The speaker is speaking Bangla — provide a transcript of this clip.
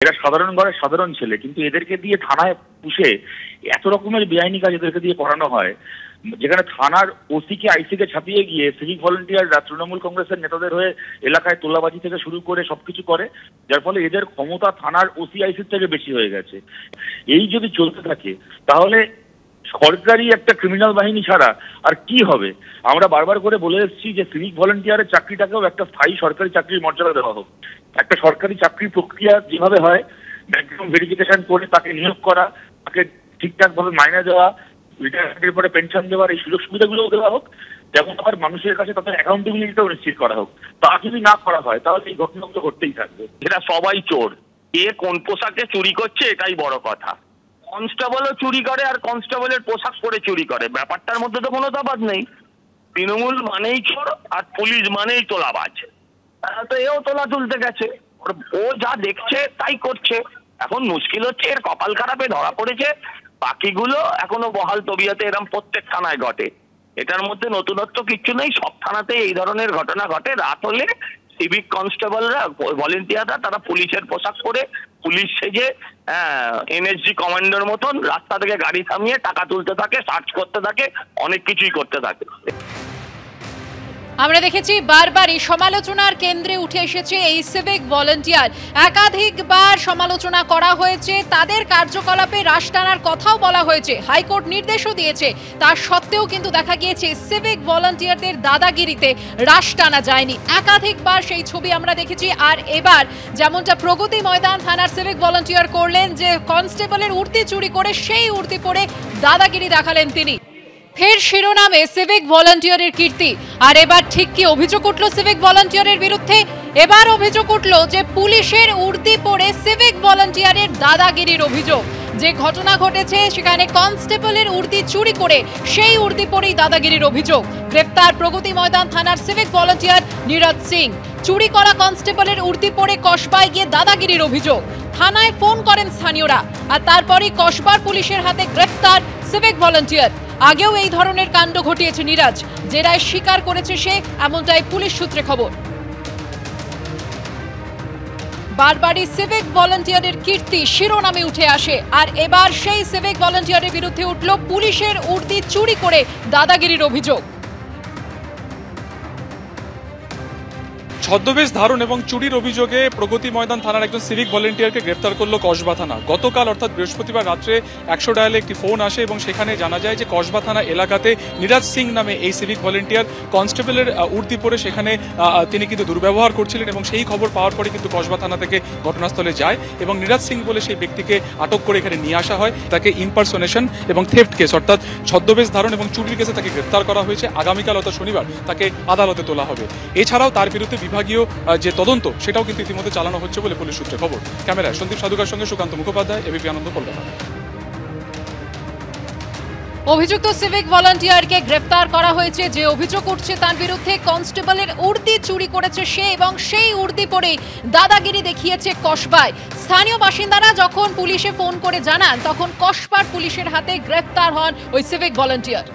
এরা সাধারণ ঘরের সাধারণ ছেলে, কিন্তু এদেরকে দিয়ে থানায় পুষে এত রকমের বেআইনি কাজ এদেরকে দিয়ে করানো হয়, যেখানে থানার ওসিকে আইসিকে ছাপিয়ে গিয়ে সিভিক ভলেন্টিয়াররা তৃণমূল কংগ্রেসের নেতাদের হয়ে এলাকায় তোলাবাজি থেকে শুরু করে সবকিছু করে, যার ফলে এদের ক্ষমতা থানার ওসি আইসির থেকে বেশি হয়ে গেছে। এই যদি চলতে থাকে তাহলে সরকারি একটা ক্রিমিনাল বাহিনী ছাড়া আর কি হবে? আমরা বারবার করে বলে এসেছি যে সিভিক ভলেন্টিয়ারের চাকরিটাকেও একটা স্থায়ী সরকারি চাকরির মর্যাদা দেওয়া হোক। একটা সরকারি চাকরির প্রক্রিয়া যেভাবে হয়, ব্যাকগ্রাউন্ড ভেরিফিকেশন করে তাকে নিয়োগ করা, তাকে ঠিকঠাক ভাবে মাইনে দেওয়া, রিটায়ারমেন্টের পরে পেনশন দেওয়ার এই সুযোগ সুবিধাগুলোও দেওয়া হোক, যেমন আবার মানুষের কাছে তাদের অ্যাকাউন্টেবিলিটিটাও নিশ্চিত করা হোক। তা যদি না করা হয় তাহলে এই ঘটনাগুলো ঘটতেই থাকবে। এরা সবাই চোর, কে কোন পোশাকে চুরি করছে এটাই বড় কথা। কনস্টেবলও চুরি করে আর কনস্টেবলের পোশাক পরে চুরি করে, ব্যাপারটার মধ্যে তো কোনো তফাৎ নেই। তৃণমূল মানেই চোর আর পুলিশ মানেই তোলাবাজ। তো এও তোলা তুলতে গেছে, ও যা দেখছে তাই করছে। এখন মুশকিল হচ্ছে এর কপাল খারাপে ধরা পড়েছে, বাকিগুলো এখনো বহাল তবিয়তে এরকম প্রত্যেক থানায় ঘটে। এটার মধ্যে নতুনত্ব কিচ্ছু নেই, সব থানাতেই এই ধরনের ঘটনা ঘটে। রাত হলে সিভিক কনস্টেবলরা ভলেন্টিয়াররা তারা পুলিশের পোশাক পরে পুলিশ সেজে এনএসজি কমান্ডোর মতন রাস্তা থেকে গাড়ি থামিয়ে টাকা তুলতে থাকে, সার্চ করতে থাকে, অনেক কিছুই করতে থাকে। আমরা দেখেছি বারবারই সমালোচনার কেন্দ্রে উঠে এসেছে এই সিভিক ভলেন্টিয়ার। একাধিকবার সমালোচনা করা হয়েছে, তাদের কার্যকলাপে রাশ টানার কথাও বলা হয়েছে, হাইকোর্ট নির্দেশও দিয়েছে। তার সত্ত্বেও কিন্তু দেখা গিয়েছে সিভিক ভলেন্টিয়ারদের দাদাগিরিতে রাশ টানা যায়নি। একাধিকবার সেই ছবি আমরা দেখেছি। আর এবার যেমনটা প্রগতি ময়দান থানার সিভিক ভলেন্টিয়ার করলেন, যে কনস্টেবলের উর্দি চুরি করে সেই উর্দি পরে দাদাগিরি দেখালেন তিনি। ফের শিরোনামে সিভিক ভলান্টিয়ারের কীর্তি। আর এবার ঠিক কি অভিযোগ উঠল সিভিক ভলান্টিয়ারের বিরুদ্ধে? এবার অভিযোগ উঠল যে পুলিশের উর্দি পরে সিভিক ভলান্টিয়ারের দাদাগিরির অভিযোগ। যে ঘটনা ঘটেছে সেখানে কনস্টেবলের উর্দি চুরি করে সেই উর্দি পরেই দাদাগিরির অভিযোগ। গ্রেফতার প্রগতি ময়দান থানার সিভিক ভলান্টিয়ার নীরজ সিং। চুরি করা কনস্টেবলের উর্দি পরে কসবায় গিয়ে দাদাগিরির অভিযোগ। থানায় ফোন করেন স্থানীয়রা, আর তারপরই কসবার পুলিশের হাতে গ্রেফতার সিভিক ভলান্টিয়ার। আগেও এই ধরনের কাণ্ড ঘটিয়েছে নীরজ, জেরায় স্বীকার করেছে সে, এমনটাই পুলিশ সূত্রে খবর। বারবারই সিভিক ভলান্টিয়ারের কীর্তি শিরোনামে উঠে আসে। আর এবার সেই সিভিক ভলান্টিয়ারের বিরুদ্ধে উঠল পুলিশের উর্দি চুরি করে দাদাগিরির অভিযোগ। ছদ্মবেশ ধারণ এবং চুরির অভিযোগে প্রগতি ময়দান থানার একজন সিভিক ভলেন্টিয়ারকে গ্রেফতার করলো কসবা থানা। গতকাল অর্থাৎ বৃহস্পতিবার রাত্রে 100 ডায়ালে একটি ফোন আসে এবং সেখানে জানা যায় যে কসবা থানা এলাকাতে নীরজ সিং নামে এই সিভিক ভলেন্টিয়ার কনস্টেবলের উর্দি পরে সেখানে তিনি কিন্তু দুর্ব্যবহার করছিলেন, এবং সেই খবর পাওয়ার পরে কিন্তু কসবা থানা থেকে ঘটনাস্থলে যায় এবং নীরজ সিং বলে সেই ব্যক্তিকে আটক করে এখানে নিয়ে আসা হয়। তাকে ইম্পারসোনেশন এবং থেফট কেস অর্থাৎ ছদ্মবেশ ধারণ এবং চুরির কেসে তাকে গ্রেফতার করা হয়েছে। আগামীকাল অর্থাৎ শনিবার তাকে আদালতে তোলা হবে। এছাড়াও তার বিরুদ্ধে বিভাগীয় যে তদন্ত সেটাও কিন্তু ইতিমধ্যে চালানো হচ্ছে বলে পুলিশ সূত্রে খবর। ক্যামেরায় সন্দীপ সাধুকার সঙ্গে সুকান্ত মুখোপাধ্যায়, এবিপি আনন্দ, কলকাতা। অভিযুক্ত সিভিক ভলান্টিয়ারকে গ্রেফতার করা হয়েছে। যে অভিযোগ উঠছে তার বিরুদ্ধে, কনস্টেবলের উর্দি চুরি করেছে সে এবং সেই উর্দি পরে দাদাগিরি দেখিয়েছে কসবায়। স্থানীয় বাসিন্দারা যখন পুলিশে ফোন করে জানান, তখন কসবার পুলিশের হাতে গ্রেফতার হন ওই সিভিক ভলান্টিয়ার।